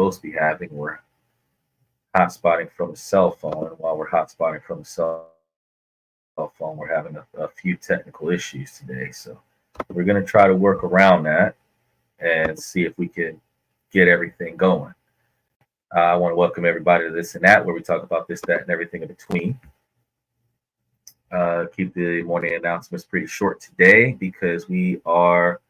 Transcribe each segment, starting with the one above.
supposed to be having. We're hotspotting from a cell phone, and while we're hotspotting from a cell phone, we're having a few technical issues today. So we're going to try to work around that and see if we can get everything going. I want to welcome everybody to This and That, where we talk about this, that, and everything in between. Keep the morning announcements pretty short today because we are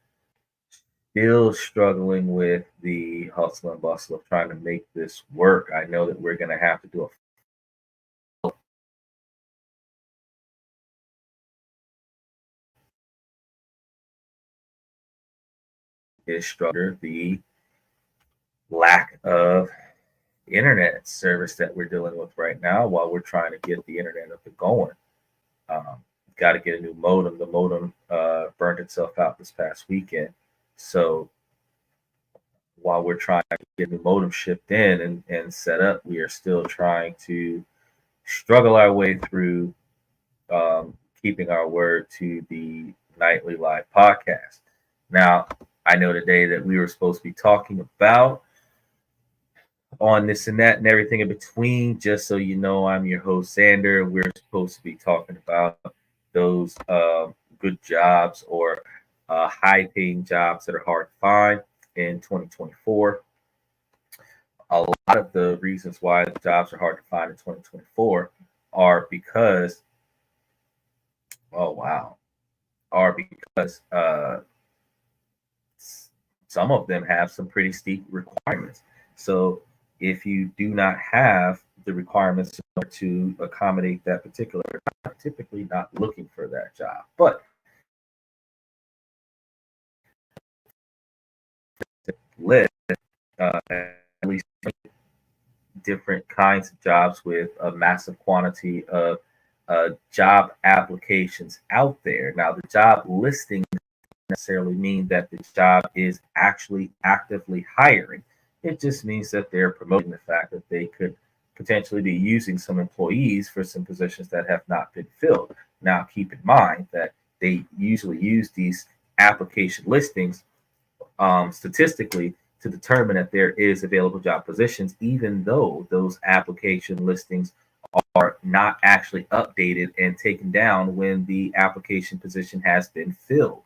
still struggling with the hustle and bustle of trying to make this work. I know that we're going to have to do a is structure the lack of internet service that we're dealing with right now while we're trying to get the internet up and going. Got to get a new modem. The modem burned itself out this past weekend. So while we're trying to get a new modem shipped in and set up, we are still trying to struggle our way through keeping our word to the nightly live podcast. Now, I know today that we were supposed to be talking about on this and that and everything in between. Just so you know, I'm your host, Xander. We're supposed to be talking about those good jobs or high-paying jobs that are hard to find in 2024. A lot of the reasons why the jobs are hard to find in 2024 are because, oh wow, are because some of them have some pretty steep requirements. So if you do not have the requirements in order to accommodate that particular job, typically not looking for that job. But list at least different kinds of jobs with a massive quantity of job applications out there. Now, the job listings necessarily mean that the job is actually actively hiring. It just means that they're promoting the fact that they could potentially be using some employees for some positions that have not been filled. Now, keep in mind that they usually use these application listings statistically to determine that there is available job positions, even though those application listings are not actually updated and taken down when the application position has been filled.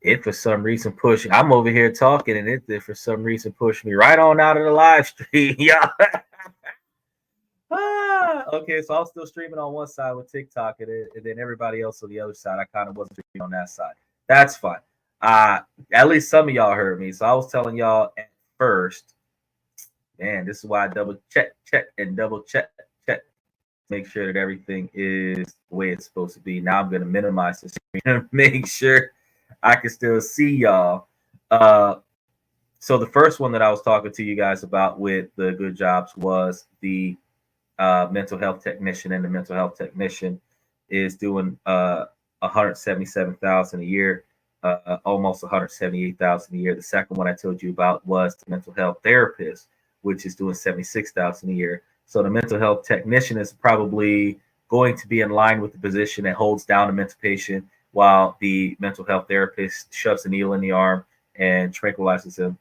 it for some reason pushed. I'm over here talking, and it for some reason pushed me right on out of the live stream. Yeah. Okay, so I was still streaming on one side with TikTok, and then everybody else on the other side. I kind of wasn't streaming on that side. That's fine. At least some of y'all heard me. So I was telling y'all at first, man, this is why I double check, and double check, make sure that everything is the way it's supposed to be. Now I'm going to minimize the screen and make sure I can still see y'all. So the first one that I was talking to you guys about with the good jobs was the mental health technician, and the mental health technician is doing $177,000 a year, almost $178,000 a year. The second one I told you about was the mental health therapist, which is doing $76,000 a year. So the mental health technician is probably going to be in line with the position that holds down a mental patient, while the mental health therapist shoves a needle in the arm and tranquilizes him.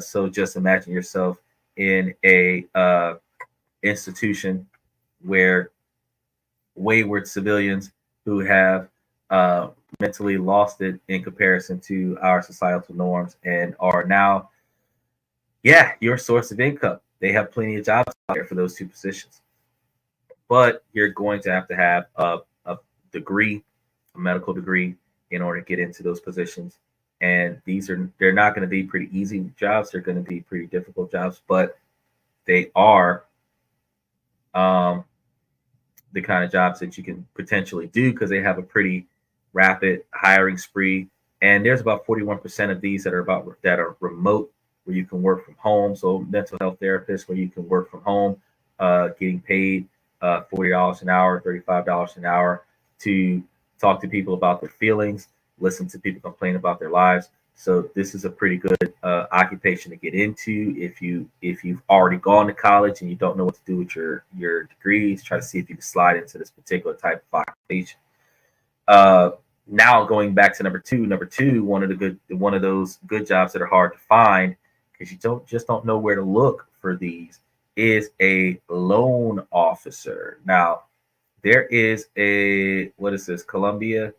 So just imagine yourself in a institution where wayward civilians who have mentally lost it in comparison to our societal norms and are now, your source of income. They have plenty of jobs out there for those two positions, but you're going to have a degree, a medical degree, in order to get into those positions. And they're not going to be pretty easy jobs. They're going to be pretty difficult jobs, but they are the kind of jobs that you can potentially do because they have a pretty rapid hiring spree. And there's about 41% of these that are remote, where you can work from home. So mental health therapists, where you can work from home, getting paid $40 an hour, $35 an hour to talk to people about their feelings, listen to people complain about their lives. So this is a pretty good occupation to get into if you've already gone to college and you don't know what to do with your degrees. Try to see if you can slide into this particular type of occupation. Now going back to number two, one of those good jobs that are hard to find because you don't know where to look for these is a loan officer. Now there is what is this, Columbia?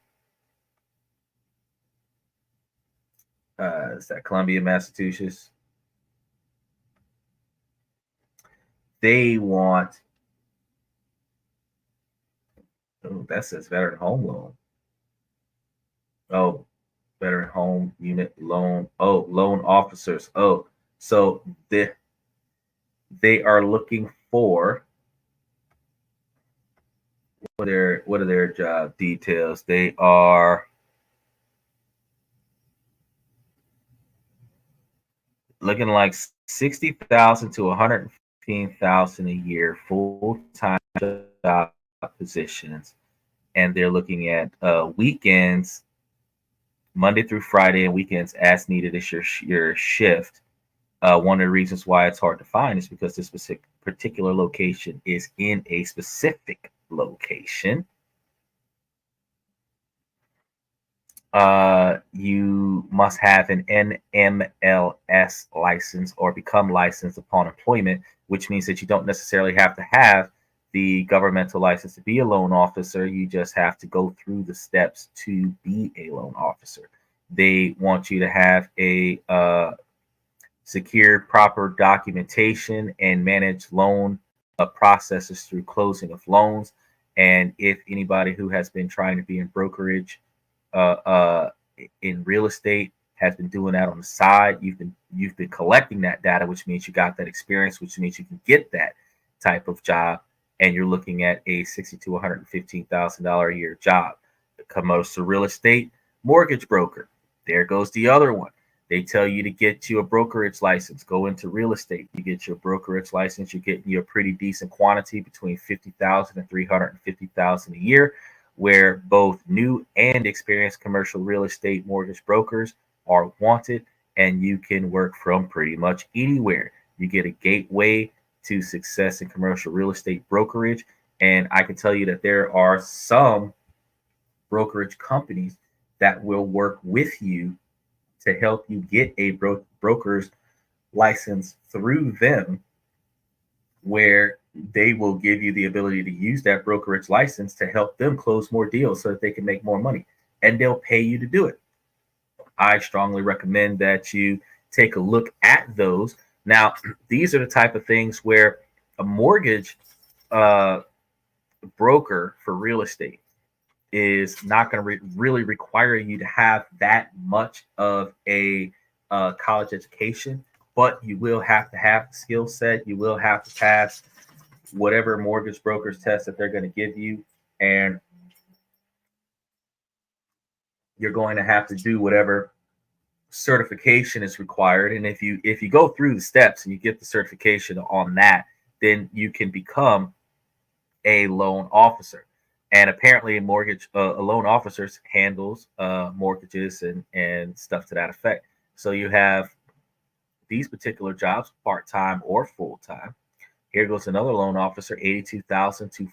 Is that Columbia, Massachusetts? They want, that says veteran home loan. Oh, veteran home unit loan. Oh, loan officers. Oh, so they are looking for, what are their job details? They are looking like 60,000 to 115,000 a year full-time job positions, and they're looking at weekends, Monday through Friday, and weekends as needed is your shift. One of the reasons why it's hard to find is because this particular location is in a specific location. You must have an NMLS license or become licensed upon employment, which means that you don't necessarily have to have the governmental license to be a loan officer. You just have to go through the steps to be a loan officer. They want you to have a secure, proper documentation and manage loan processes through closing of loans. And if anybody who has been trying to be in brokerage in real estate has been doing that on the side, you've been collecting that data, which means you got that experience, which means you can get that type of job, and you're looking at a $60,000 to $115,000 a year job. Commercial real estate, mortgage broker. There goes the other one. They tell you to get you a brokerage license, go into real estate. You get your brokerage license, you're getting you a pretty decent quantity between $50,000 and $350,000 a year, where both new and experienced commercial real estate mortgage brokers are wanted, and you can work from pretty much anywhere. You get a gateway to success in commercial real estate brokerage, and I can tell you that there are some brokerage companies that will work with you to help you get a broker's license through them, where they will give you the ability to use that brokerage license to help them close more deals so that they can make more money, and they'll pay you to do it. I strongly recommend that you take a look at those. Now, these are the type of things where a mortgage broker for real estate is not going to really require you to have that much of a college education, but you will have to have the skill set. You will have to pass whatever mortgage brokers test that they're going to give you, and you're going to have to do whatever certification is required. And if you go through the steps and you get the certification on that, then you can become a loan officer. And apparently, a loan officer handles mortgages and stuff to that effect. So you have these particular jobs, part time or full time. Here goes another loan officer, $82,000 to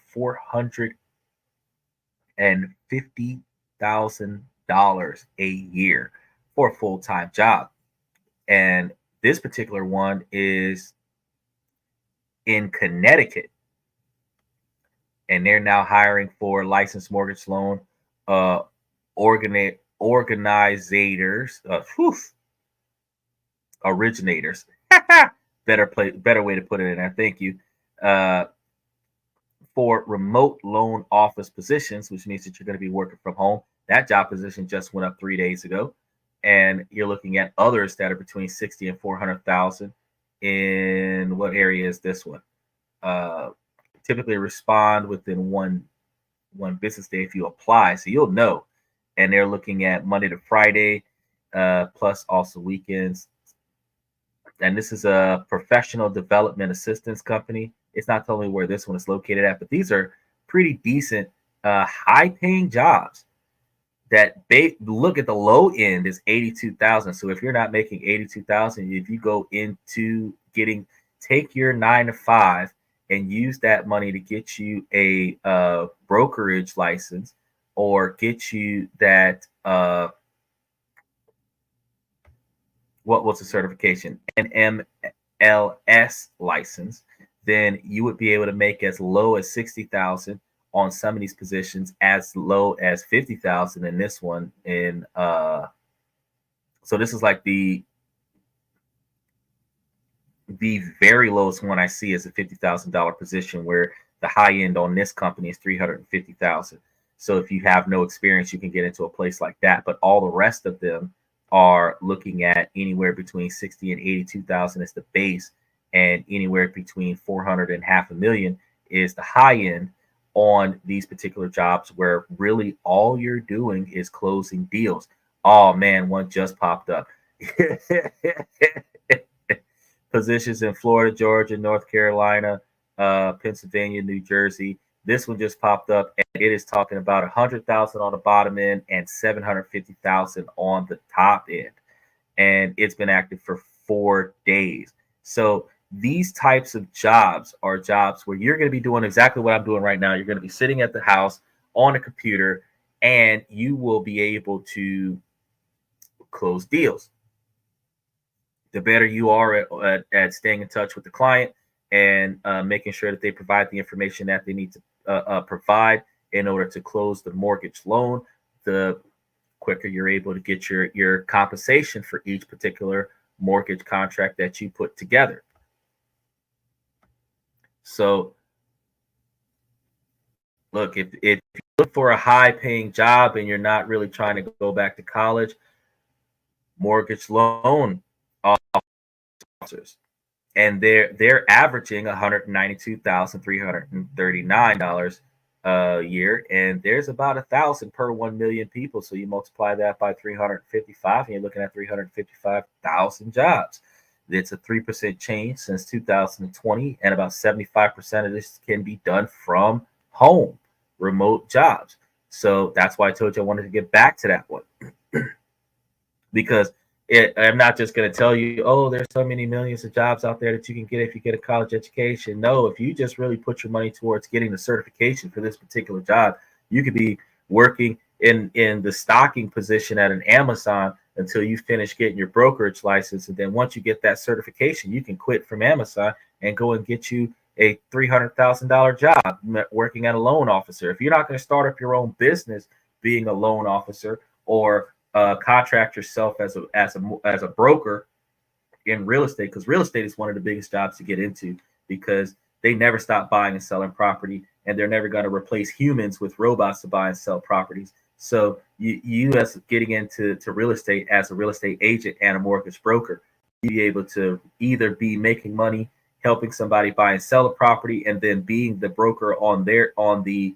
$450,000 a year for a full time job. And this particular one is in Connecticut, and they're now hiring for licensed mortgage loan organizers, originators. Better way to put it in there. Thank you. For remote loan office positions, which means that you're going to be working from home. That job position just went up 3 days ago, and you're looking at others that are between 60 and 400,000. In what area is this one? Typically respond within one business day if you apply, so you'll know. And they're looking at Monday to Friday, plus also weekends. And this is a professional development assistance company. It's not telling me where this one is located at, but these are pretty decent, high-paying jobs. That look at the low end is 82,000. So if you're not making 82,000, if you go into take your 9 to 5 and use that money to get you a brokerage license, or get you that what's the certification, an MLS license, then you would be able to make as low as 60,000 on some of these positions, as low as 50,000 in this one. So this is like the very lowest one I see is a $50,000 position, where the high end on this company is 350,000. So if you have no experience, you can get into a place like that. But all the rest of them are looking at anywhere between 60 and 82,000 as the base, and anywhere between 400 and $500,000 is the high end on these particular jobs, where really all you're doing is closing deals. Oh man, one just popped up. Positions in Florida, Georgia, North Carolina, Pennsylvania, New Jersey. This one just popped up, and it is talking about 100,000 on the bottom end and 750,000 on the top end. And it's been active for 4 days. So these types of jobs are jobs where you're going to be doing exactly what I'm doing right now. You're going to be sitting at the house on a computer, and you will be able to close deals. The better you are at staying in touch with the client and making sure that they provide the information that they need to provide in order to close the mortgage loan, the quicker you're able to get your compensation for each particular mortgage contract that you put together. So look, if you look for a high-paying job and you're not really trying to go back to college, mortgage loan officers, and they're averaging $192,339 a year, and there's about 1,000 per 1 million people. So you multiply that by 355, and you're looking at 355,000 jobs. It's a 3% change since 2020, and about 75% of this can be done from home, remote jobs. So that's why I told you I wanted to get back to that one. Because I'm not just going to tell you, oh, there's so many millions of jobs out there that you can get if you get a college education. No, if you just really put your money towards getting the certification for this particular job, you could be working in the stocking position at an Amazon until you finish getting your brokerage license. And then once you get that certification, you can quit from Amazon and go and get you a $300,000 job working at a loan officer. If you're not going to start up your own business being a loan officer, or contract yourself as a broker in real estate, because real estate is one of the biggest jobs to get into, because they never stop buying and selling property, and they're never going to replace humans with robots to buy and sell properties. So you as getting into real estate as a real estate agent and a mortgage broker, you be able to either be making money helping somebody buy and sell a property, and then being the broker on the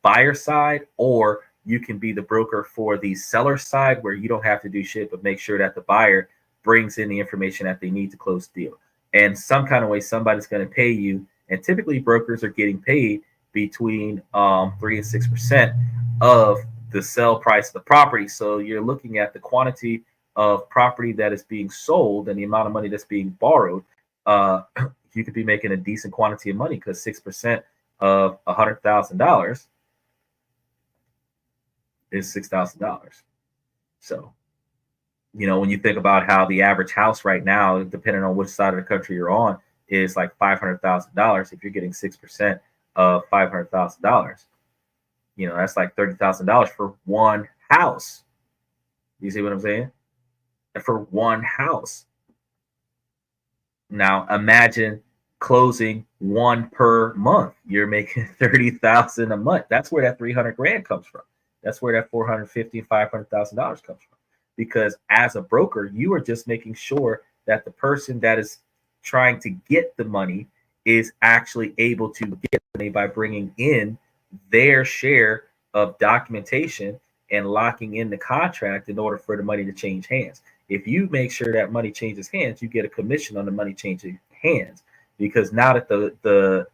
buyer side, or you can be the broker for the seller side, where you don't have to do shit but make sure that the buyer brings in the information that they need to close the deal. And some kind of way somebody's going to pay you, and typically brokers are getting paid between 3 and 6% of the sell price of the property. So you're looking at the quantity of property that is being sold and the amount of money that's being borrowed. You could be making a decent quantity of money, because 6% of $100,000 is $6,000. So, when you think about how the average house right now, depending on which side of the country you're on, is like $500,000. If you're getting 6% of $500,000, that's like $30,000 for one house. You see what I'm saying? For one house. Now imagine closing one per month. You're making 30,000 a month. That's where that 300 grand comes from. That's where that 450, $500,000 comes from. Because as a broker, you are just making sure that the person that is trying to get the money is actually able to get money by bringing in their share of documentation and locking in the contract in order for the money to change hands. If you make sure that money changes hands, you get a commission on the money changing hands, because now that the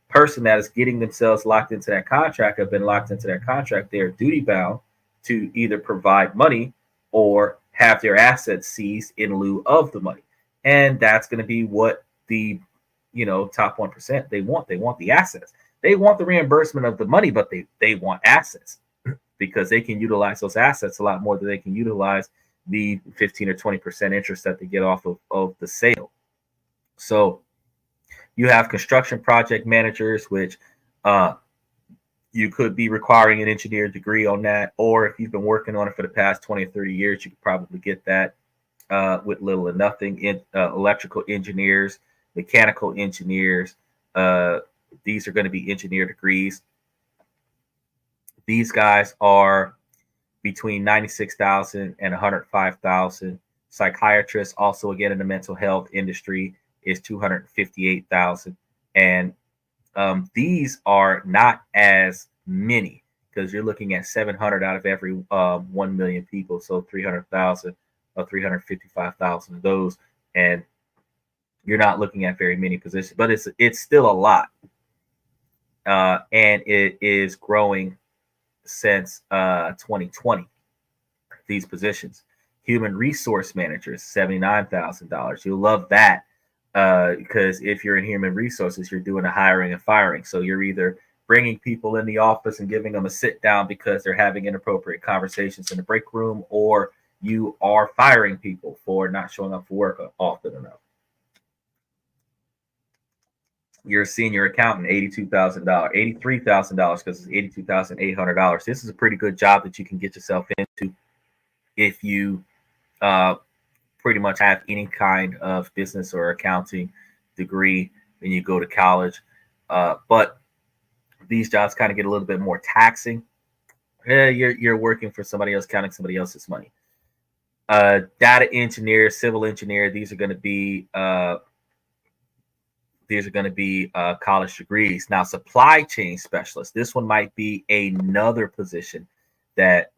person that is getting themselves locked into that contract have been locked into that contract, they are duty bound to either provide money or have their assets seized in lieu of the money. And that's going to be what the top 1% they want. They want the assets. They want the reimbursement of the money, but they want assets, because they can utilize those assets a lot more than they can utilize the 15 or 20% interest that they get off of the sale. So you have construction project managers, which you could be requiring an engineer degree on that, or if you've been working on it for the past 20 or 30 years, you could probably get that with little or nothing. Electrical engineers, mechanical engineers, these are going to be engineer degrees. These guys are between 96,000 and 105,000. Psychiatrists, also again in the mental health industry, is 258,000. And these are not as many, because you're looking at 700 out of every 1 million people. So 300,000 or 355,000 of those. And you're not looking at very many positions, but it's still a lot. And it is growing since 2020, these positions. Human resource managers, $79,000. You'll love that, because if you're in human resources, you're doing a hiring and firing. So you're either bringing people in the office and giving them a sit down because they're having inappropriate conversations in the break room, or you are firing people for not showing up for work often enough. You're a senior accountant, $82,000, $83,000, because it's $82,800. This is a pretty good job that you can get yourself into if you pretty much have any kind of business or accounting degree when you go to college. But these jobs kind of get a little bit more taxing. You're working for somebody else, counting somebody else's money. Data engineer, civil engineer, these are going to be college degrees. Now, supply chain specialist, this one might be another position that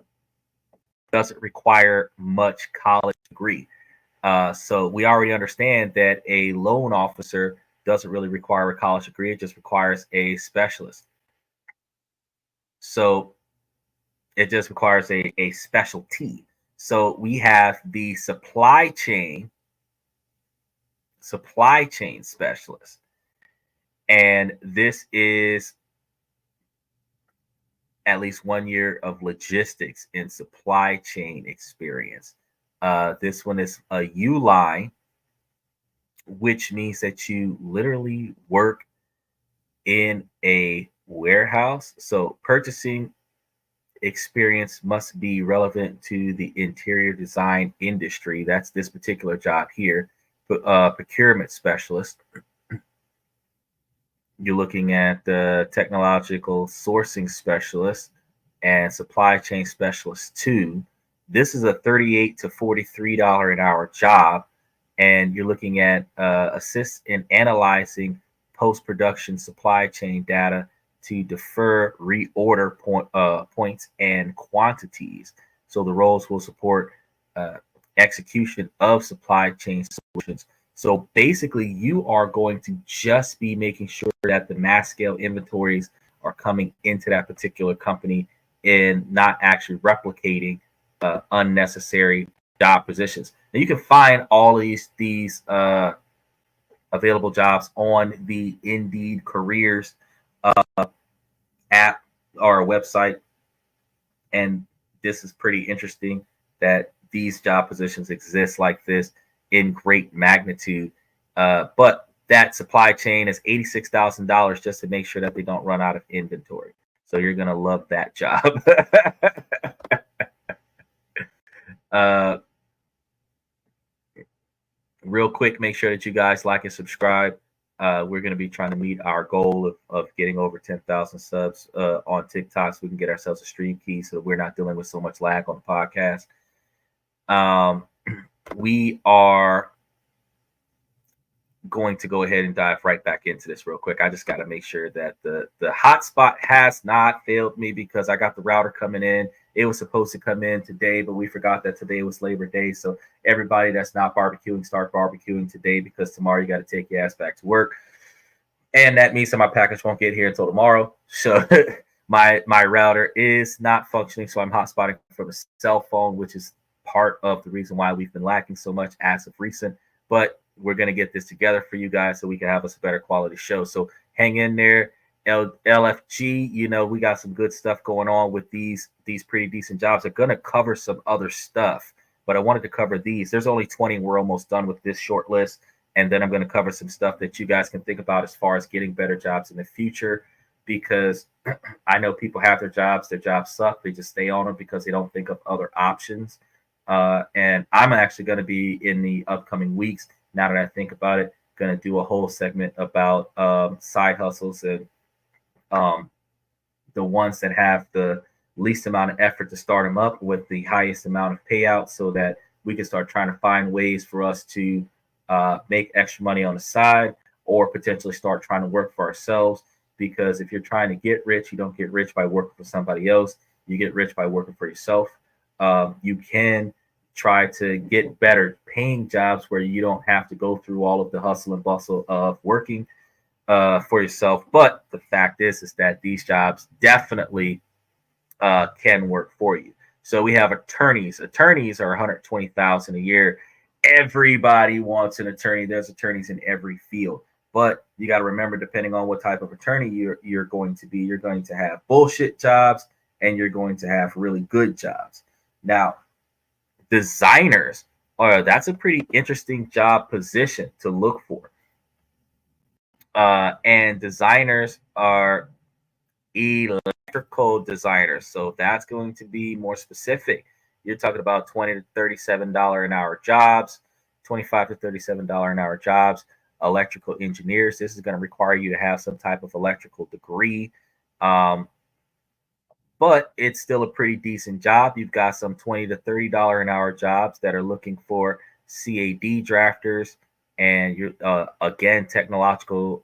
doesn't require much college degree. So we already understand that a loan officer doesn't really require a college degree. It just requires a specialist. So it just requires a specialty. So we have the supply chain specialist. And this is at least 1 year of logistics and supply chain experience. This one is a U line, which means that you literally work in a warehouse. So purchasing experience must be relevant to the interior design industry. That's this particular job here. Procurement specialist. You're looking at the technological sourcing specialist and supply chain specialist too. This is a $38 to $43 an hour job, and you're looking at assist in analyzing post-production supply chain data to defer reorder points and quantities. So the roles will support execution of supply chain solutions. So basically, you are going to just be making sure that the mass scale inventories are coming into that particular company and not actually replicating unnecessary job positions. Now you can find all of these available jobs on the Indeed Careers app or website, and this is pretty interesting that these job positions exist like this in great magnitude. But that supply chain is $86,000 just to make sure that they don't run out of inventory. So you're gonna love that job. Real quick, make sure that you guys like and subscribe. We're going to be trying to meet our goal of getting over 10,000 subs on TikTok so we can get ourselves a stream key so that we're not dealing with so much lag on the podcast. We are going to go ahead and dive right back into this real quick. I just got to make sure that the hotspot has not failed me because I got the router coming in. It was supposed to come in today, but we forgot that today was Labor Day. So everybody that's not barbecuing, start barbecuing today because tomorrow you got to take your ass back to work. And that means that my package won't get here until tomorrow. So my router is not functioning. So I'm hotspotting from a cell phone, which is part of the reason why we've been lacking so much as of recent. But we're going to get this together for you guys so we can have us a better quality show. So hang in there. LFG, you know, we got some good stuff going on with these pretty decent jobs. They're going to cover some other stuff, but I wanted to cover these. There's only 20. We're almost done with this short list. And then I'm going to cover some stuff that you guys can think about as far as getting better jobs in the future, because I know people have their jobs suck. They just stay on them because they don't think of other options. And I'm actually going to be in the upcoming weeks, now that I think about it, going to do a whole segment about side hustles and the ones that have the least amount of effort to start them up with the highest amount of payout, so that we can start trying to find ways for us to make extra money on the side, or potentially start trying to work for ourselves. Because if you're trying to get rich, you don't get rich by working for somebody else. You get rich by working for yourself. You can try to get better paying jobs where you don't have to go through all of the hustle and bustle of working for yourself. But the fact is that these jobs definitely can work for you. So we have attorneys. Attorneys are $120,000 a year. Everybody wants an attorney. There's attorneys in every field. But you got to remember, depending on what type of attorney you're going to be, you're going to have bullshit jobs and you're going to have really good jobs. Now, designers that's a pretty interesting job position to look for. And designers are electrical designers. So that's going to be more specific. You're talking about $20 to $37 an hour jobs, $25 to $37 an hour jobs. Electrical engineers, this is going to require you to have some type of electrical degree. But it's still a pretty decent job. You've got some $20 to $30 an hour jobs that are looking for CAD drafters, and you're again, technological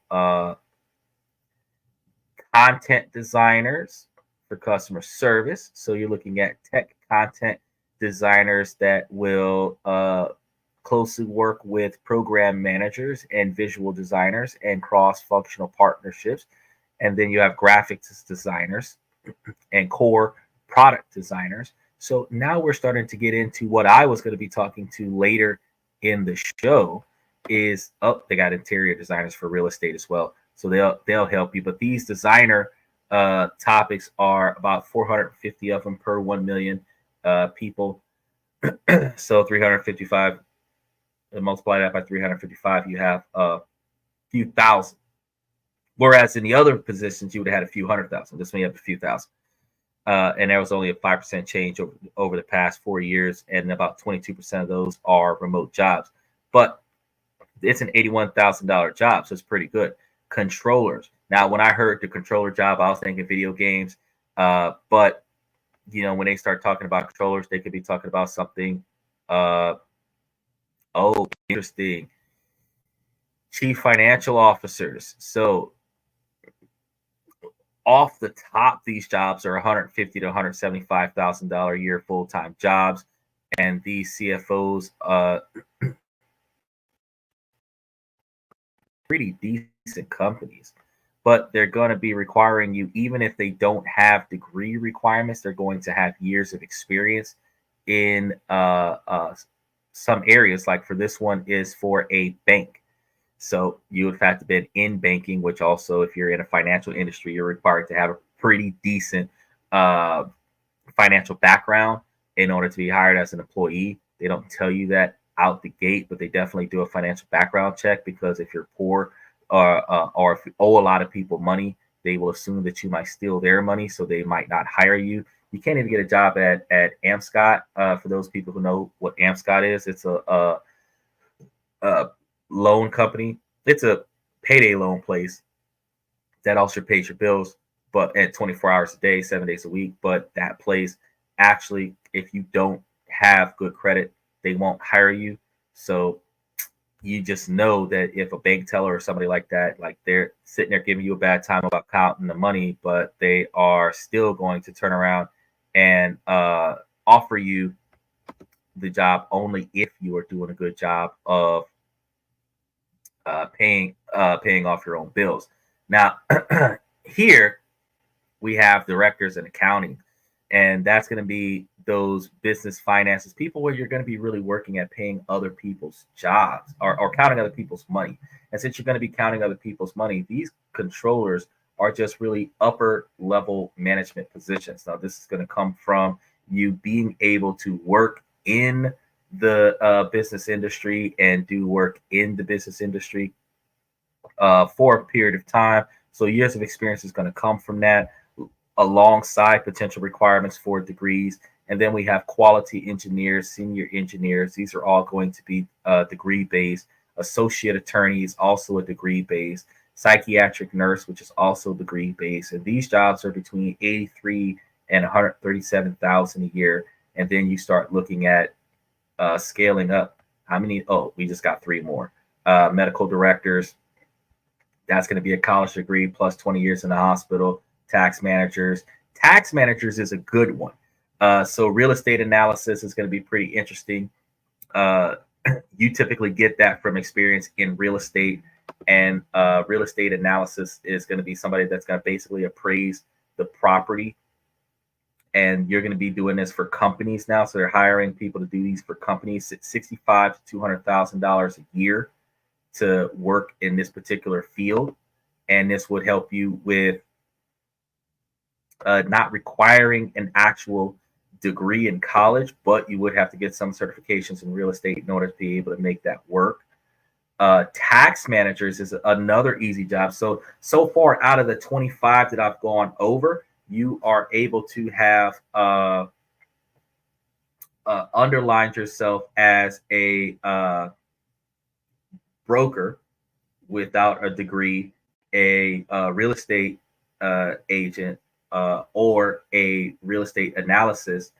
content designers for customer service. So you're looking at tech content designers that will closely work with program managers and visual designers and cross-functional partnerships. And then you have graphics designers and core product designers. So now we're starting to get into what I was going to be talking to later in the show is, they got interior designers for real estate as well. So they'll help you. But these designer topics are about 450 of them per 1 million people. So 355, and multiply that by 355, you have a few thousand. Whereas in the other positions, you would have had a few 100,000. This one you have a few thousand. and there was only a 5% change over the past 4 years, and about 22% of those are remote jobs. But it's an $81,000 job, so it's pretty good. Controllers. Now, when I heard the controller job, I was thinking video games, but when they start talking about controllers, they could be talking about something. Oh, interesting. Chief financial officers. So off the top, these jobs are $150,000 to $175,000 a year full-time jobs, and these CFOs, pretty decent companies, but they're going to be requiring you, even if they don't have degree requirements, they're going to have years of experience in some areas. Like for this one is for a bank. So you would have to be in banking, which also, if you're in a financial industry, you're required to have a pretty decent financial background in order to be hired as an employee. They don't tell you that out the gate, but they definitely do a financial background check, because if you're poor or if you owe a lot of people money, they will assume that you might steal their money, so they might not hire you. You can't even get a job at Amscot. For those people who know what Amscot is, it's a loan company. It's a payday loan place that also pays your bills, but at 24 hours a day, 7 days a week. But that place, actually, if you don't have good credit, they won't hire you. So you just know that if a bank teller or somebody like that, like they're sitting there giving you a bad time about counting the money, but they are still going to turn around and offer you the job only if you are doing a good job of paying off your own bills. Now, here we have directors in accounting, and that's going to be those business finances people where you're going to be really working at paying other people's jobs or counting other people's money. And since you're going to be counting other people's money, these controllers are just really upper level management positions. Now, this is going to come from you being able to work in the business industry and do work in the business industry for a period of time. So years of experience is going to come from that, alongside potential requirements for degrees. And then we have quality engineers, senior engineers. These are all going to be degree based. Associate attorney is also a degree based. Psychiatric nurse, which is also degree based. And these jobs are between 83 and 137,000 a year. And then you start looking at scaling up. How many? Oh, we just got 3 more. Medical directors. That's going to be a college degree plus 20 years in the hospital. Tax managers. Tax managers is a good one. So real estate analysis is going to be pretty interesting. You typically get that from experience in real estate, and real estate analysis is going to be somebody that's going to basically appraise the property. And you're going to be doing this for companies now. So they're hiring people to do these for companies. It's $65,000 to $200,000 a year to work in this particular field. And this would help you with not requiring an actual degree in college, but you would have to get some certifications in real estate in order to be able to make that work. Tax managers is another easy job. So far out of the 25 that I've gone over, you are able to have underlined yourself as a broker without a degree, a real estate agent, or a real estate analysis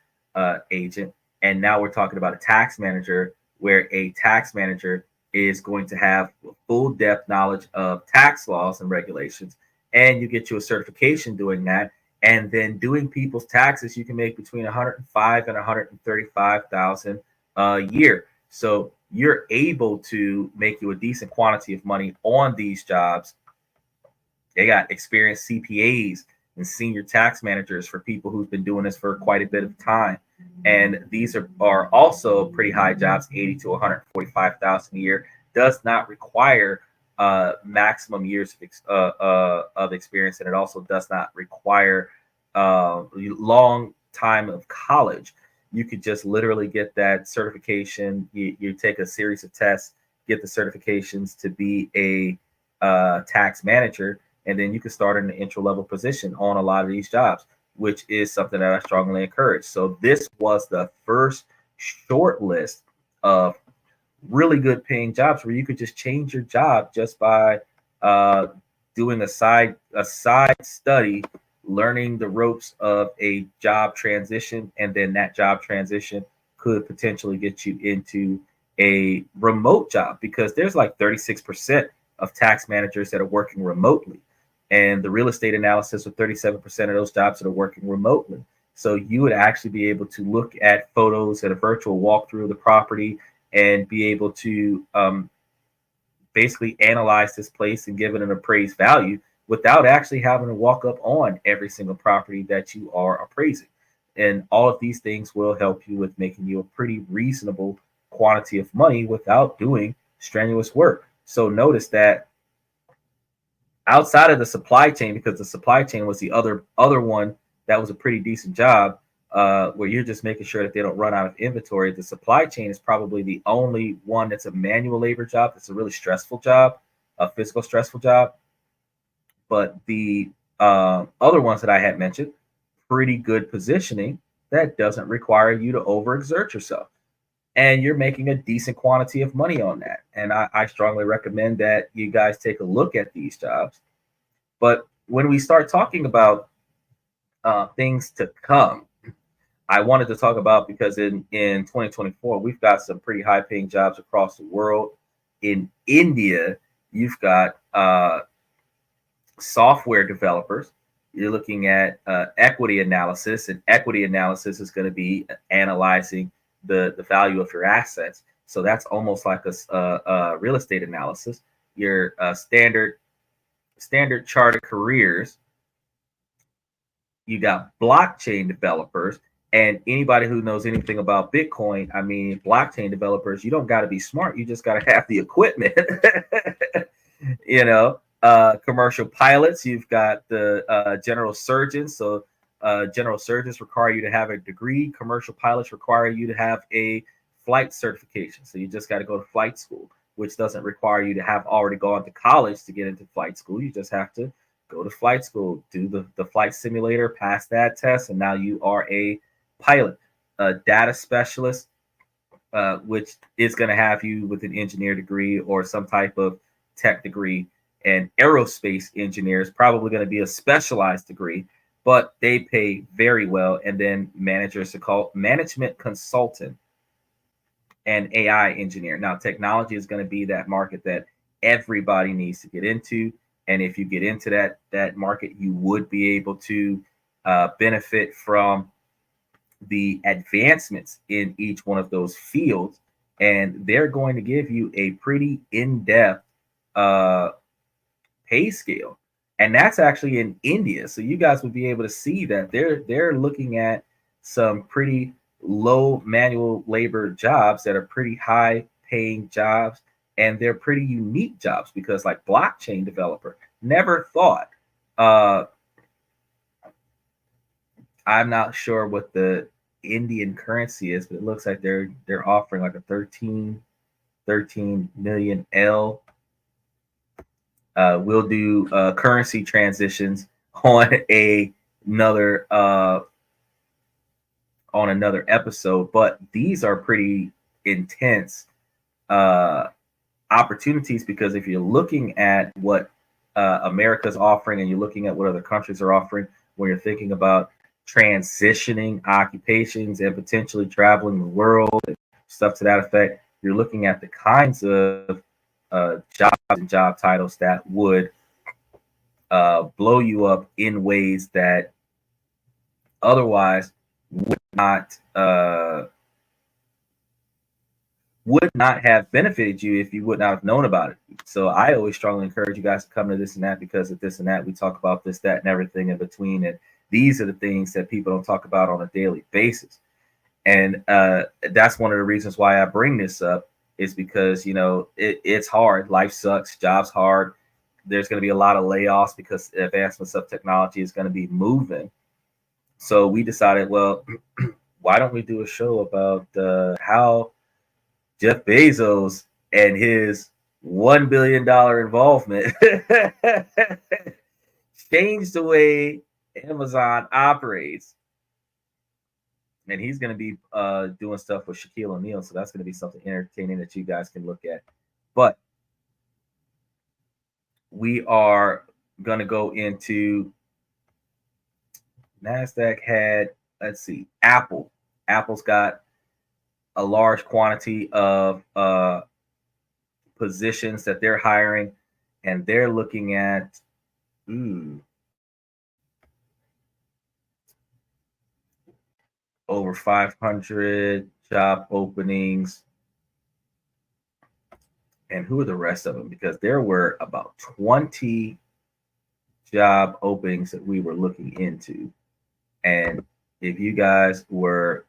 agent. And now we're talking about a tax manager, where a tax manager is going to have full depth knowledge of tax laws and regulations. And you get you a certification doing that. And then doing people's taxes, you can make between 105 and 135,000 a year. So you're able to make you a decent quantity of money on these jobs. They got experienced CPAs and senior tax managers for people who've been doing this for quite a bit of time. And these are also pretty high jobs, 80 to 145,000 a year. Does not require maximum years of experience, and it also does not require long time of college. You could just literally get that certification. You take a series of tests, get the certifications to be a tax manager, and then you can start in an entry level position on a lot of these jobs. which is something that I strongly encourage. So this was the first short list of really good paying jobs where you could just change your job just by doing a side study, learning the ropes of a job transition, and then that job transition could potentially get you into a remote job, because there's like 36% of tax managers that are working remotely, and the real estate analysis with 37% of those jobs that are working remotely. So you would actually be able to look at photos at a virtual walkthrough of the property and be able to basically analyze this place and give it an appraised value without actually having to walk up on every single property that you are appraising. And all of these things will help you with making you a pretty reasonable quantity of money without doing strenuous work. So notice that outside of the supply chain, because the supply chain was the other one that was a pretty decent job, where you're just making sure that they don't run out of inventory. The supply chain is probably the only one that's a manual labor job. It's a really stressful job, a physical stressful job. But the other ones that I had mentioned, pretty good positioning that doesn't require you to overexert yourself. And you're making a decent quantity of money on that. And I strongly recommend that you guys take a look at these jobs. But when we start talking about things to come, I wanted to talk about, because in 2024, we've got some pretty high paying jobs across the world. In India, you've got software developers. You're looking at equity analysis, and equity analysis is going to be analyzing the value of your assets. So that's almost like a real estate analysis. Your standard chart of careers. You got blockchain developers, and anybody who knows anything about Bitcoin, I mean, blockchain developers, you don't got to be smart. You just got to have the equipment. Commercial pilots, you've got the general surgeons. So general surgeons require you to have a degree. Commercial pilots require you to have a flight certification. So you just got to go to flight school, which doesn't require you to have already gone to college to get into flight school. You just have to go to flight school, do the flight simulator, pass that test, and now you are a pilot. A data specialist, which is going to have you with an engineer degree or some type of tech degree. And aerospace engineer is probably going to be a specialized degree, but they pay very well. And then managers are called management consultant and AI engineer. Now, technology is going to be that market that everybody needs to get into. And if you get into that market, you would be able to benefit from the advancements in each one of those fields. And they're going to give you a pretty in-depth pay scale. And that's actually in India. So you guys would be able to see that they're looking at some pretty low manual labor jobs that are pretty high paying jobs, and they're pretty unique jobs, because like blockchain developer, never thought. I'm not sure what the Indian currency is, but it looks like they're offering like a 13 million L. We'll do currency transitions on another episode, but these are pretty intense opportunities, because if you're looking at what America's offering and you're looking at what other countries are offering, when you're thinking about transitioning occupations and potentially traveling the world and stuff to that effect, you're looking at the kinds of jobs and job titles that would blow you up in ways that otherwise would not have benefited you if you would not have known about it. So I always strongly encourage you guys to come to This and That, because at This and That we talk about this, that, and everything in between. And these are the things that people don't talk about on a daily basis. And that's one of the reasons why I bring this up, is because, it's hard. Life sucks. Jobs hard. There's going to be a lot of layoffs because advancements of technology is going to be moving. So we decided, well, why don't we do a show about how Jeff Bezos and his $1 billion involvement changed the way Amazon operates. And he's going to be doing stuff with Shaquille O'Neal. So that's going to be something entertaining that you guys can look at. But we are going to go into NASDAQ had, let's see, Apple. Apple's got a large quantity of positions that they're hiring, and they're looking at over 500 job openings. And who are the rest of them? Because there were about 20 job openings that we were looking into. And if you guys were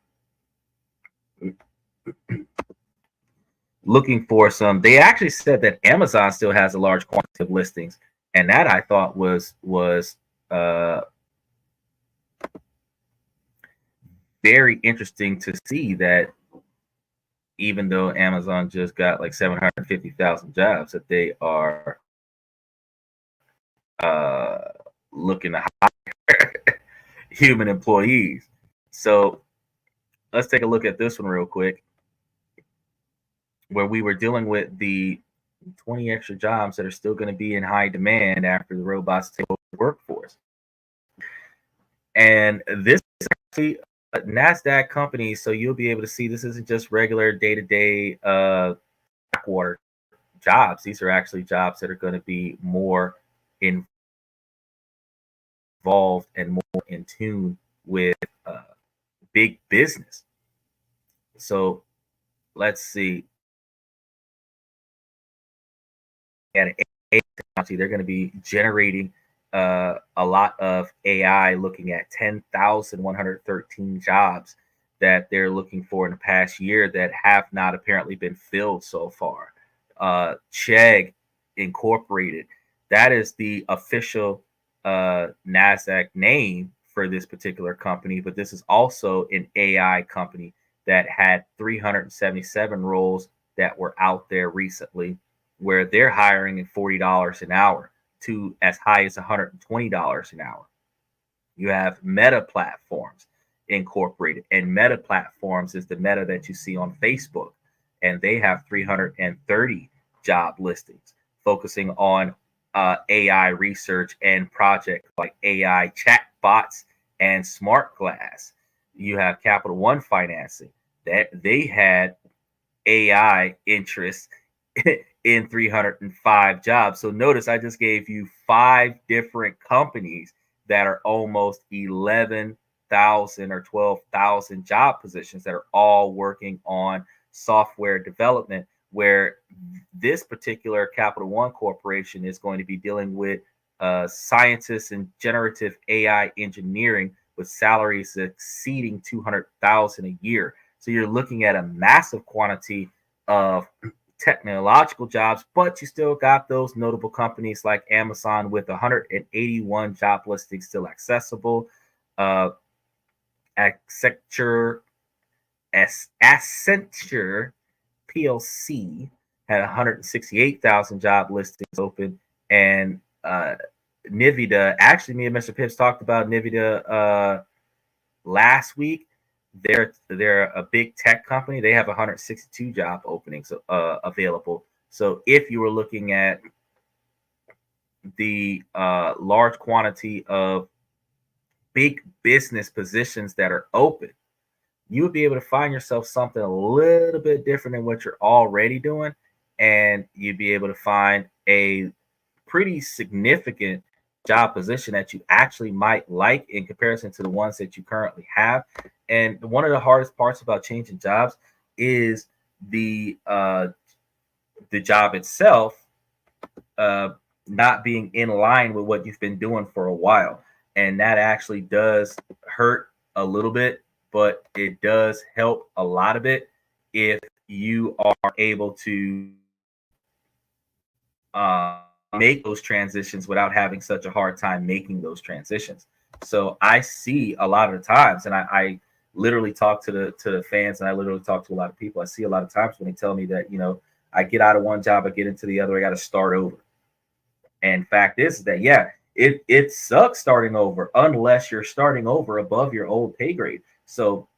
looking for some, they actually said that Amazon still has a large quantity of listings. And that I thought was very interesting to see, that even though Amazon just got like 750,000 jobs, that they are looking to hire human employees. So let's take a look at this one real quick, where we were dealing with the 20 extra jobs that are still going to be in high demand after the robots take over the workforce. And this is actually a NASDAQ company, so you'll be able to see this isn't just regular day-to-day backwater jobs. These are actually jobs that are going to be more involved and more in tune with big business. So let's see. At technology, they're going to be generating a lot of AI, looking at 10,113 jobs that they're looking for in the past year that have not apparently been filled so far. Chegg Incorporated, that is the official NASDAQ name for this particular company, but this is also an AI company that had 377 roles that were out there recently, where they're hiring at $40 an hour to as high as $120 an hour. You have Meta Platforms Incorporated, and Meta Platforms is the Meta that you see on Facebook, and they have 330 job listings focusing on AI research and projects like AI chatbots and smart glass. You have Capital One Financing, that they had AI interests in 305 jobs. So notice I just gave you 5 different companies that are almost 11,000 or 12,000 job positions that are all working on software development, where this particular Capital One Corporation is going to be dealing with scientists and generative AI engineering with salaries exceeding 200,000 a year. So you're looking at a massive quantity of technological jobs, but you still got those notable companies like Amazon with 181 job listings still accessible. Accenture PLC had 168,000 job listings open, and Nvidia. Actually, me and Mr. Pips talked about Nvidia last week. They're a big tech company. They have 162 job openings available. So if you were looking at the large quantity of big business positions that are open, you would be able to find yourself something a little bit different than what you're already doing, and you'd be able to find a pretty significant job position that you actually might like in comparison to the ones that you currently have. And one of the hardest parts about changing jobs is the job itself not being in line with what you've been doing for a while, and that actually does hurt a little bit, but it does help a lot of it if you are able to make those transitions without having such a hard time making those transitions. So I see a lot of the times, and I literally talk to the fans, and I literally talk to a lot of people. I see a lot of times when they tell me that, you know, I get out of one job, I get into the other, I got to start over. And fact is that, yeah, it sucks starting over unless you're starting over above your old pay grade. So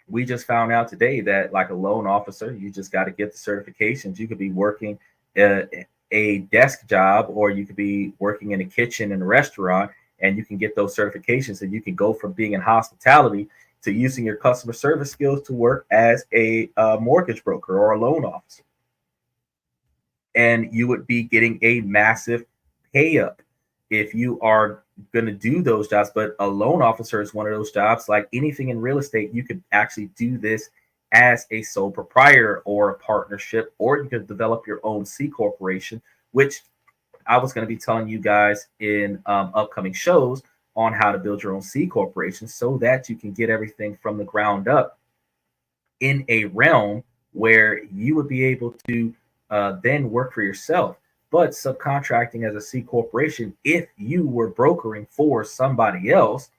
we just found out today that like a loan officer, you just got to get the certifications. You could be working a desk job, or you could be working in a kitchen in a restaurant, and you can get those certifications, and you can go from being in hospitality to using your customer service skills to work as a mortgage broker or a loan officer. And you would be getting a massive pay up if you are going to do those jobs. But a loan officer is one of those jobs. Like anything in real estate, you could actually do this as a sole proprietor or a partnership, or you could develop your own C corporation, which I was going to be telling you guys in upcoming shows on how to build your own C corporation so that you can get everything from the ground up in a realm where you would be able to then work for yourself. But subcontracting as a C corporation, if you were brokering for somebody else,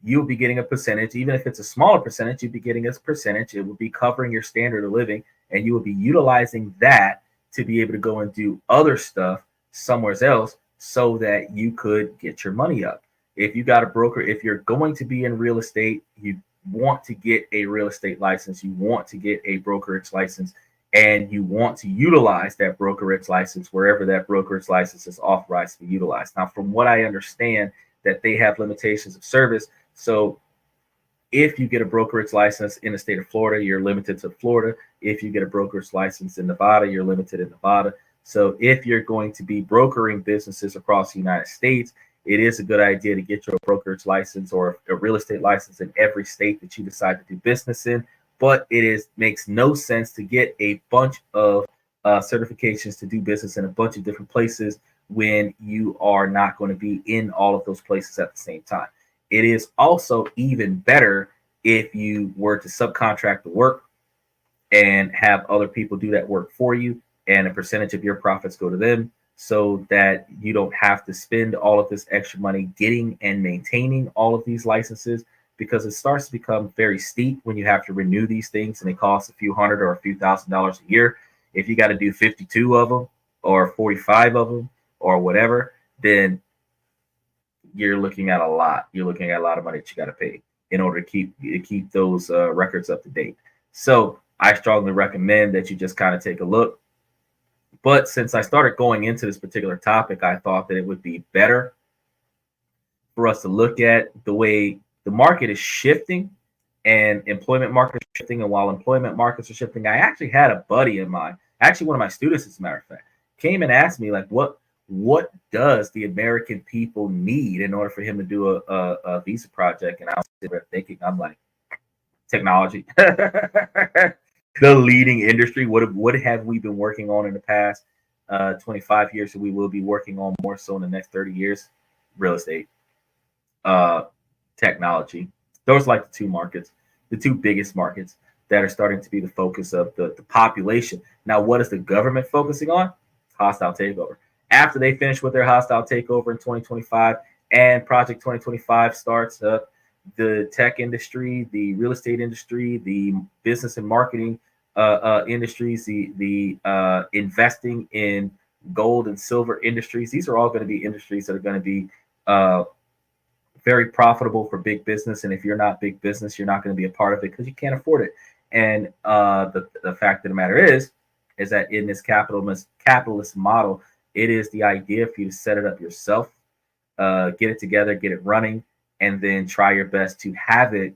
you'll be getting a percentage. Even if it's a smaller percentage, you'd be getting a percentage. It would be covering your standard of living, and you will be utilizing that to be able to go and do other stuff somewhere else so that you could get your money up. If you got a broker, if you're going to be in real estate, you want to get a real estate license, you want to get a brokerage license, and you want to utilize that brokerage license wherever that brokerage license is authorized to be utilized. Now, from what I understand, that they have limitations of service. So if you get a brokerage license in the state of Florida, you're limited to Florida. If you get a brokerage license in Nevada, you're limited in Nevada. So if you're going to be brokering businesses across the United States, it is a good idea to get your brokerage license or a real estate license in every state that you decide to do business in. But makes no sense to get a bunch of certifications to do business in a bunch of different places when you are not going to be in all of those places at the same time. It is also even better if you were to subcontract the work and have other people do that work for you, and a percentage of your profits go to them, so that you don't have to spend all of this extra money getting and maintaining all of these licenses, because it starts to become very steep when you have to renew these things, and it costs a few hundred or a few $1,000s a year. If you got to do 52 of them or 45 of them or whatever, then you're looking at a lot. You're looking at a lot of money that you got to pay in order to keep those records up to date. So I strongly recommend that you just kind of take a look. But since I started going into this particular topic, I thought that it would be better for us to look at the way the market is shifting and employment markets are shifting. And while employment markets are shifting, I actually had a buddy of mine, actually one of my students, as a matter of fact, came and asked me, like, what does the American people need in order for him to do a visa project? And I was there thinking, I'm like, technology, the leading industry. What have we been working on in the past 25 years? So we will be working on more so in the next 30 years. Real estate, technology. Those are like the two markets, the two biggest markets that are starting to be the focus of the population. Now, what is the government focusing on? Hostile takeover. After they finish with their hostile takeover in 2025 and Project 2025 starts up, the tech industry, the real estate industry, the business and marketing industries, the investing in gold and silver industries, these are all going to be industries that are going to be very profitable for big business. And if you're not big business, you're not going to be a part of it because you can't afford it. And the fact of the matter is that in this capitalist model, it is the idea for you to set it up yourself, get it together, get it running, and then try your best to have it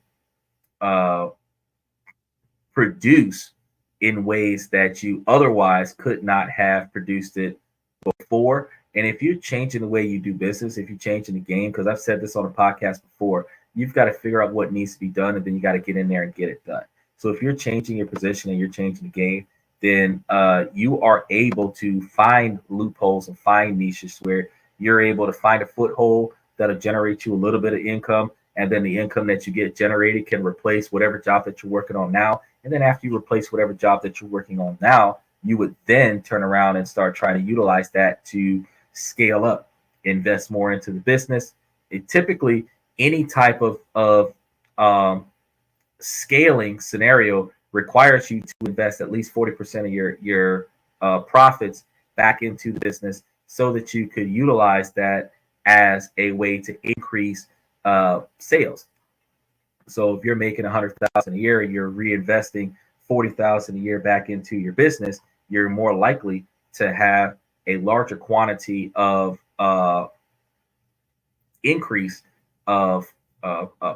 produce in ways that you otherwise could not have produced it before. And if you're changing the way you do business, if you're changing the game, because I've said this on a podcast before, you've got to figure out what needs to be done, and then you got to get in there and get it done. So if you're changing your position and you're changing the game, then you are able to find loopholes and find niches where you're able to find a foothold that'll generate you a little bit of income. And then the income that you get generated can replace whatever job that you're working on now. And then after you replace whatever job that you're working on now, you would then turn around and start trying to utilize that to scale up, invest more into the business. It typically, any type of scaling scenario requires you to invest at least 40% of your profits back into the business so that you could utilize that as a way to increase sales. So if you're making 100,000 a year, you're reinvesting 40,000 a year back into your business, you're more likely to have a larger quantity of increase of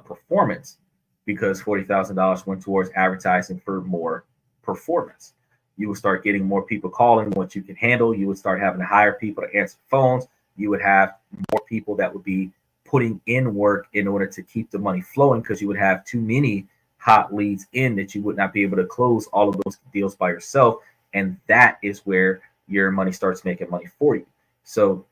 performance, because $40,000 went towards advertising for more performance. You would start getting more people calling what you can handle. You would start having to hire people to answer phones. You would have more people that would be putting in work in order to keep the money flowing, because you would have too many hot leads in that you would not be able to close all of those deals by yourself. And that is where your money starts making money for you. So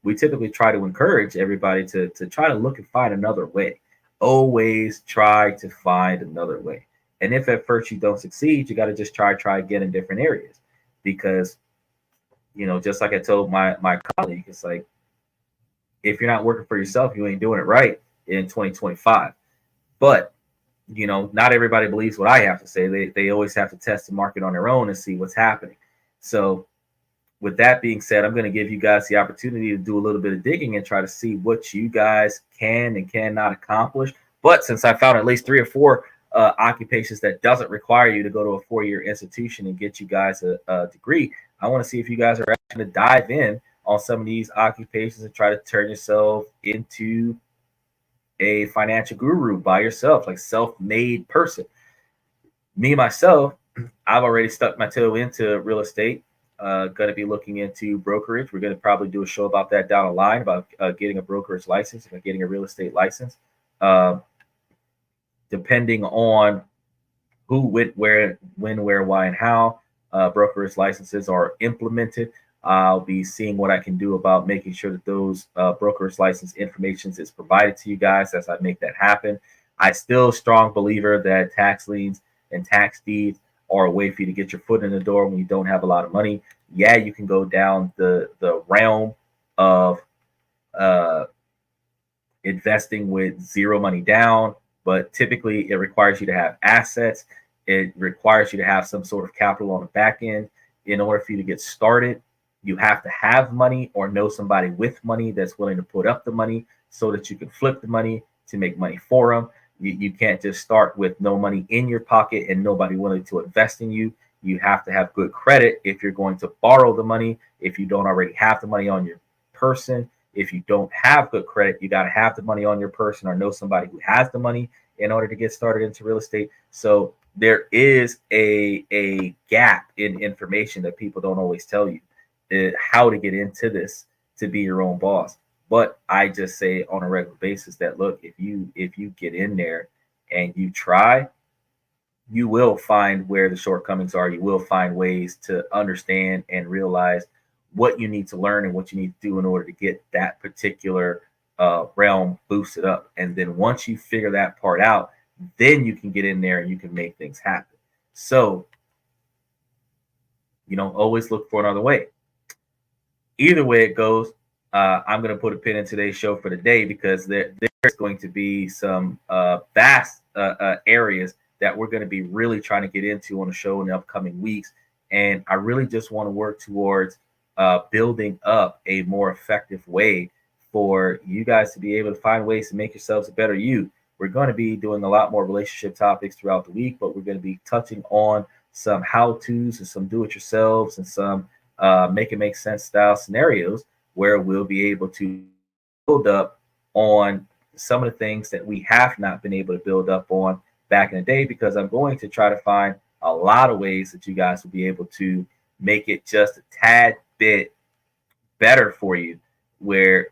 we typically try to encourage everybody to try to look and find another way. Always try to find another way. And if at first you don't succeed, you got to just try again in different areas. Because, just like I told my colleague, it's like, if you're not working for yourself, you ain't doing it right in 2025. But, not everybody believes what I have to say. They always have to test the market on their own and see what's happening. So with that being said, I'm going to give you guys the opportunity to do a little bit of digging and try to see what you guys can and cannot accomplish. But since I found at least 3 or 4 occupations that doesn't require you to go to a 4-year institution and get you guys a degree, I want to see if you guys are actually going to dive in on some of these occupations and try to turn yourself into a financial guru by yourself, like self-made person. Me, myself, I've already stuck my toe into real estate. Going to be looking into brokerage. We're going to probably do a show about that down the line, about getting a brokerage license and getting a real estate license. Depending on who, where, when, where, why, and how brokerage licenses are implemented, I'll be seeing what I can do about making sure that those brokerage license information is provided to you guys as I make that happen. I still strong believer that tax liens and tax deeds are a way for you to get your foot in the door when you don't have a lot of money. Yeah, you can go down the realm of investing with zero money down, but typically it requires you to have assets. It requires you to have some sort of capital on the back end. In order for you to get started, you have to have money or know somebody with money that's willing to put up the money so that you can flip the money to make money for them. You can't just start with no money in your pocket and nobody willing to invest in you. You have to have good credit if you're going to borrow the money, if you don't already have the money on your person. If you don't have good credit, you got to have the money on your person or know somebody who has the money in order to get started into real estate. So there is a gap in information that people don't always tell you how to get into this to be your own boss. But I just say on a regular basis that, look, if you get in there and you try, you will find where the shortcomings are. You will find ways to understand and realize what you need to learn and what you need to do in order to get that particular realm boosted up. And then once you figure that part out, then you can get in there and you can make things happen. So, always look for another way. Either way it goes, I'm going to put a pin in today's show for the day, because there's going to be some vast areas that we're going to be really trying to get into on the show in the upcoming weeks. And I really just want to work towards building up a more effective way for you guys to be able to find ways to make yourselves a better you. We're going to be doing a lot more relationship topics throughout the week, but we're going to be touching on some how-tos and some do-it-yourselves and some make it make sense style scenarios where we'll be able to build up on some of the things that we have not been able to build up on back in the day, because I'm going to try to find a lot of ways that you guys will be able to make it just a tad bit better for you, where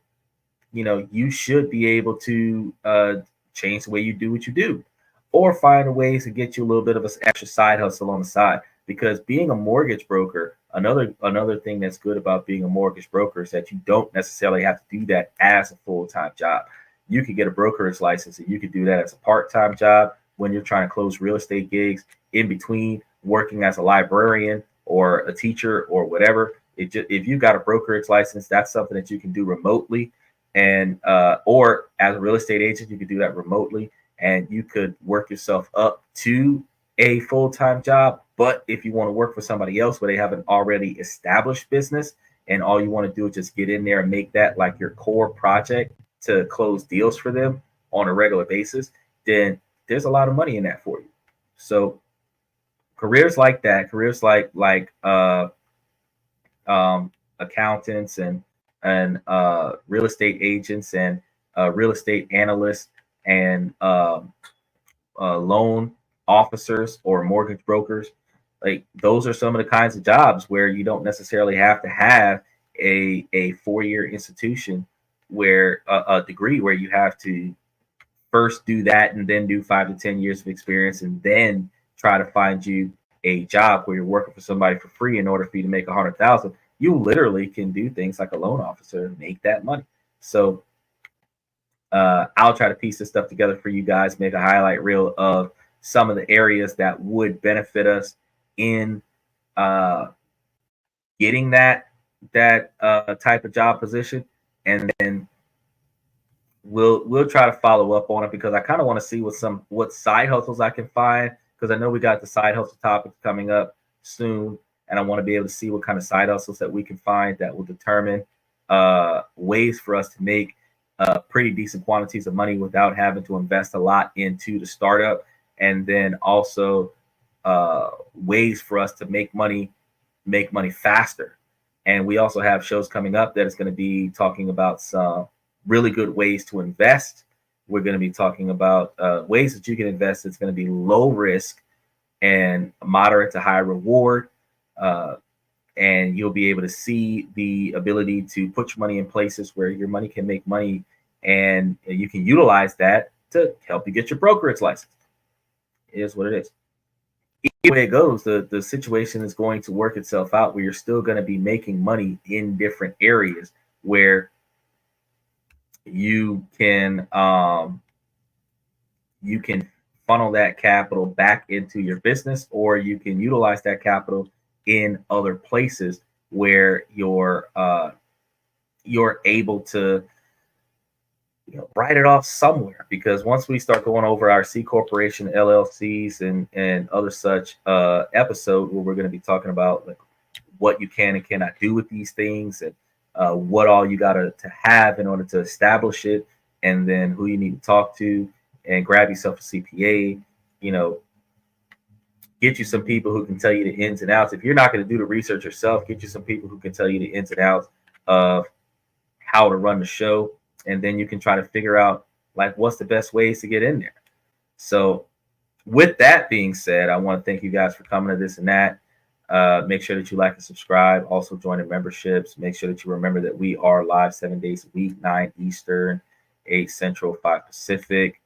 you should be able to change the way you do what you do, or find ways to get you a little bit of an extra side hustle on the side. Because being a mortgage broker, another thing that's good about being a mortgage broker is that you don't necessarily have to do that as a full-time job. You could get a brokerage license and you could do that as a part-time job when you're trying to close real estate gigs in between working as a librarian or a teacher or whatever. If you got a brokerage license, that's something that you can do remotely, and or as a real estate agent, you could do that remotely, and you could work yourself up to a full-time job. But if you want to work for somebody else where they have an already established business, and all you want to do is just get in there and make that like your core project to close deals for them on a regular basis, then there's a lot of money in that for you. So careers like that, careers like accountants and real estate agents and real estate analysts and loan officers or mortgage brokers, like those are some of the kinds of jobs where you don't necessarily have to have a 4-year institution where a degree where you have to first do that and then do 5 to 10 years of experience and then try to find you a job where you're working for somebody for free in order for you to make 100,000. You literally can do things like a loan officer and make that money. So I'll try to piece this stuff together for you guys, make a highlight reel of some of the areas that would benefit us in getting that type of job position, and then we'll try to follow up on it because I kind of want to see what side hustles I can find, because I know we got the side hustle topics coming up soon, and I want to be able to see what kind of side hustles that we can find that will determine ways for us to make pretty decent quantities of money without having to invest a lot into the startup, and then also ways for us to make money faster. And we also have shows coming up that is going to be talking about some really good ways to invest. We're going to be talking about ways that you can invest. It's going to be low risk and moderate to high reward. And you'll be able to see the ability to put your money in places where your money can make money, and you can utilize that to help you get your brokerage license. It is what it is. Either way it goes, the situation is going to work itself out where you're still going to be making money in different areas where you can funnel that capital back into your business, or you can utilize that capital in other places where you're able to write it off somewhere. Because once we start going over our C corporation, LLCs, and other such episode where we're going to be talking about like what you can and cannot do with these things, and what all you got to have in order to establish it, and then who you need to talk to, and grab yourself a CPA, get you some people who can tell you the ins and outs. If you're not going to do the research yourself, get you some people who can tell you the ins and outs of how to run the show, and then you can try to figure out like what's the best ways to get in there. So with that being said, I want to thank you guys for coming to this and that. Make sure that you like and subscribe. Also join the memberships. Make sure that you remember that we are live 7 days a week, 9 Eastern, 8 Central, 5 Pacific.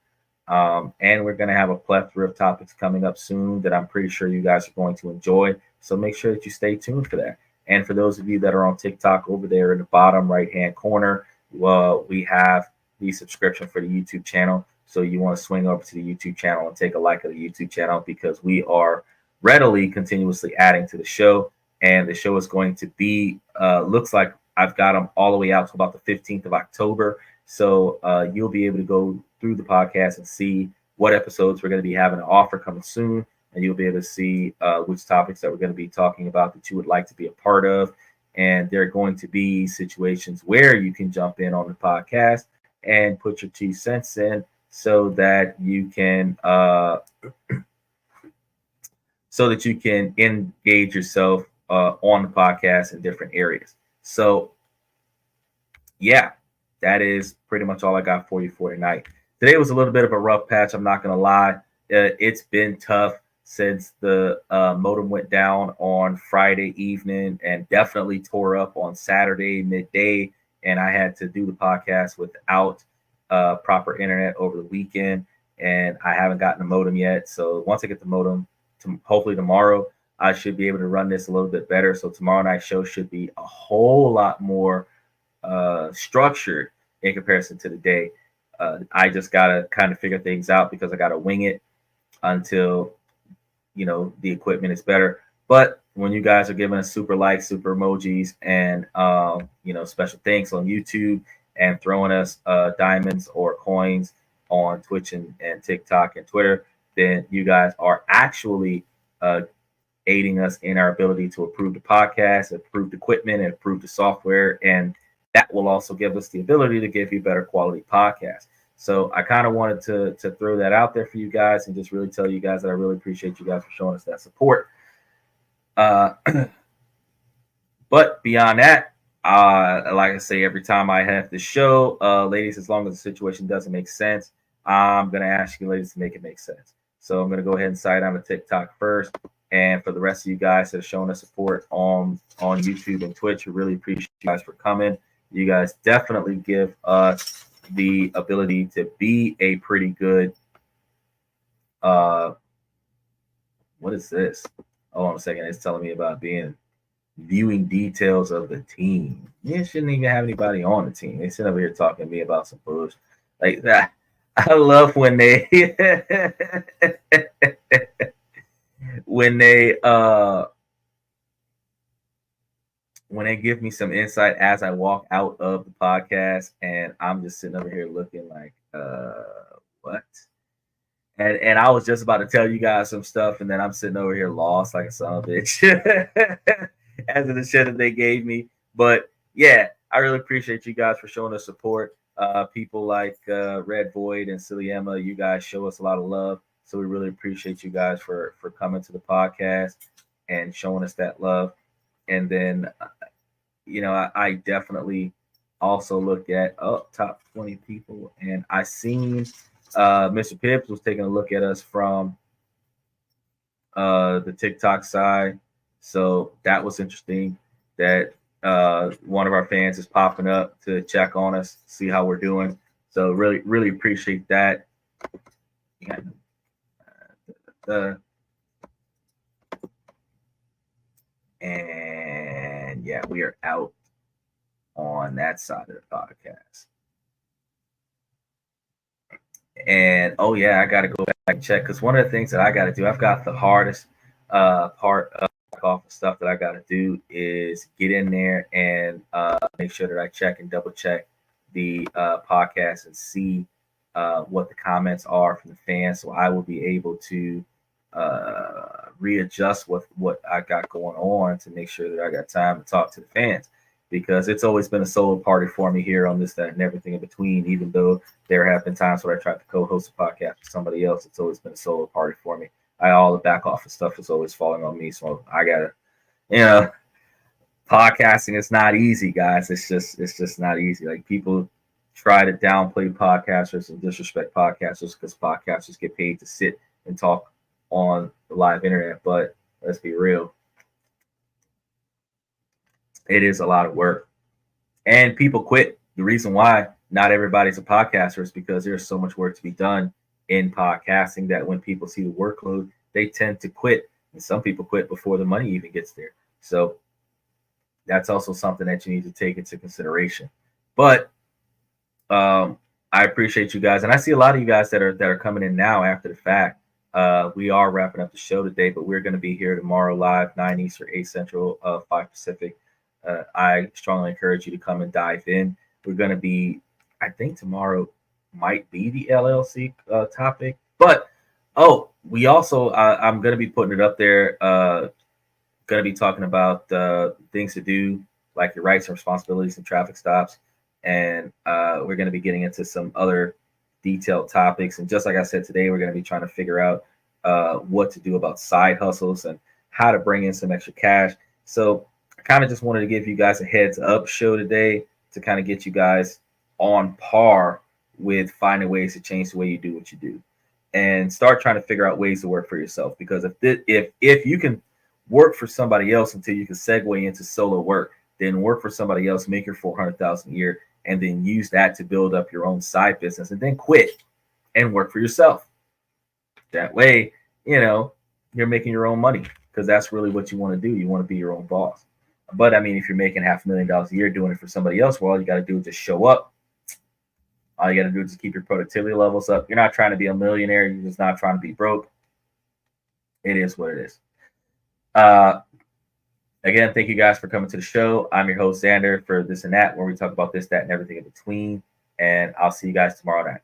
And we're going to have a plethora of topics coming up soon that I'm pretty sure you guys are going to enjoy. So make sure that you stay tuned for that. And for those of you that are on TikTok, over there in the bottom right-hand corner, we have the subscription for the YouTube channel. So you want to swing over to the YouTube channel and take a like of the YouTube channel, because we are readily continuously adding to the show. And the show is going to be, looks like I've got them all the way out to about the 15th of October. So you'll be able to go through the podcast and see what episodes we're going to be having an offer coming soon. And you'll be able to see which topics that we're going to be talking about that you would like to be a part of. And there are going to be situations where you can jump in on the podcast and put your 2 cents in, so that you can engage yourself on the podcast in different areas. So yeah, that is pretty much all I got for you for tonight. Today was a little bit of a rough patch, I'm not going to lie. It's been tough since the modem went down on Friday evening, and definitely tore up on Saturday midday. And I had to do the podcast without proper internet over the weekend, and I haven't gotten a modem yet. So once I get the modem, hopefully tomorrow, I should be able to run this a little bit better. So tomorrow night's show should be a whole lot more structured in comparison to the day. I just got to kind of figure things out, because I got to wing it until the equipment is better. But when you guys are giving us super likes, super emojis, and special thanks on YouTube, and throwing us diamonds or coins on Twitch and TikTok and Twitter, then you guys are actually aiding us in our ability to approve the podcast, approve the equipment, and approve the software. And that will also give us the ability to give you better quality podcasts. So I kind of wanted to throw that out there for you guys and just really tell you guys that I really appreciate you guys for showing us that support. But beyond that, like I say, every time I have this show, ladies, as long as the situation doesn't make sense, I'm going to ask you ladies to make it make sense. So I'm going to go ahead and cite on the TikTok first. And for the rest of you guys that are showing us support on YouTube and Twitch, we really appreciate you guys for coming. You guys definitely give us the ability to be a pretty good, what is this? Hold on a second. It's telling me about viewing details of the team. You shouldn't even have anybody on the team. They sit over here talking to me about some bullshit like that. I love when they when they give me some insight as I walk out of the podcast, and I'm just sitting over here looking like what? And I was just about to tell you guys some stuff, and then I'm sitting over here lost like a son of a bitch as of the shit that they gave me. But yeah, I really appreciate you guys for showing us support. People like Red Void and Silly Emma, you guys show us a lot of love. So we really appreciate you guys for coming to the podcast and showing us that love. And then, I definitely also look at top 20 people, and I seen Mr. Pips was taking a look at us from the TikTok side. So that was interesting that one of our fans is popping up to check on us, see how we're doing. So really, really appreciate that. And yeah, we are out on that side of the podcast. And oh yeah, I got to go back and check, because one of the things that I got to do, I've got the hardest part of office stuff that I got to do is get in there and make sure that I check and double check the podcast and see what the comments are from the fans, so I will be able to readjust with what I got going on to make sure that I got time to talk to the fans, because it's always been a solo party for me here on this, that, and everything in between. Even though there have been times where I tried to co-host a podcast with somebody else, it's always been a solo party for me. All the back office stuff is always falling on me, so I gotta, podcasting is not easy, guys. It's just not easy. Like, people try to downplay podcasters and disrespect podcasters because podcasters get paid to sit and talk on the live internet. But let's be real, it is a lot of work, and people quit. The reason why not everybody's a podcaster is because there's so much work to be done in podcasting that when people see the workload, they tend to quit. And some people quit before the money even gets there. So that's also something that you need to take into consideration. But I appreciate you guys, and I see a lot of you guys that are coming in now after the fact. We are wrapping up the show today, but we're going to be here tomorrow live, 9 Eastern, 8 Central, 5 Pacific. I strongly encourage you to come and dive in. We're going to be, I think tomorrow might be the LLC topic, but we also I'm going to be putting it up there. Going to be talking about things to do, like your rights and responsibilities and traffic stops, and we're going to be getting into some other detailed topics. And just like I said today, we're going to be trying to figure out what to do about side hustles and how to bring in some extra cash. So I kind of just wanted to give you guys a heads up show today to kind of get you guys on par with finding ways to change the way you do what you do, and start trying to figure out ways to work for yourself. Because if you can work for somebody else until you can segue into solo work, then work for somebody else, make your $400,000 a year, and then use that to build up your own side business, and then quit and work for yourself. That way, you're making your own money, because that's really what you want to do. You want to be your own boss. But I mean, if you're making $500,000 a year doing it for somebody else, well, all you got to do is just show up. All you got to do is just keep your productivity levels up. You're not trying to be a millionaire. You're just not trying to be broke. It is what it is. Again, thank you guys for coming to the show. I'm your host, Xander, for This and That, where we talk about this, that, and everything in between. And I'll see you guys tomorrow night.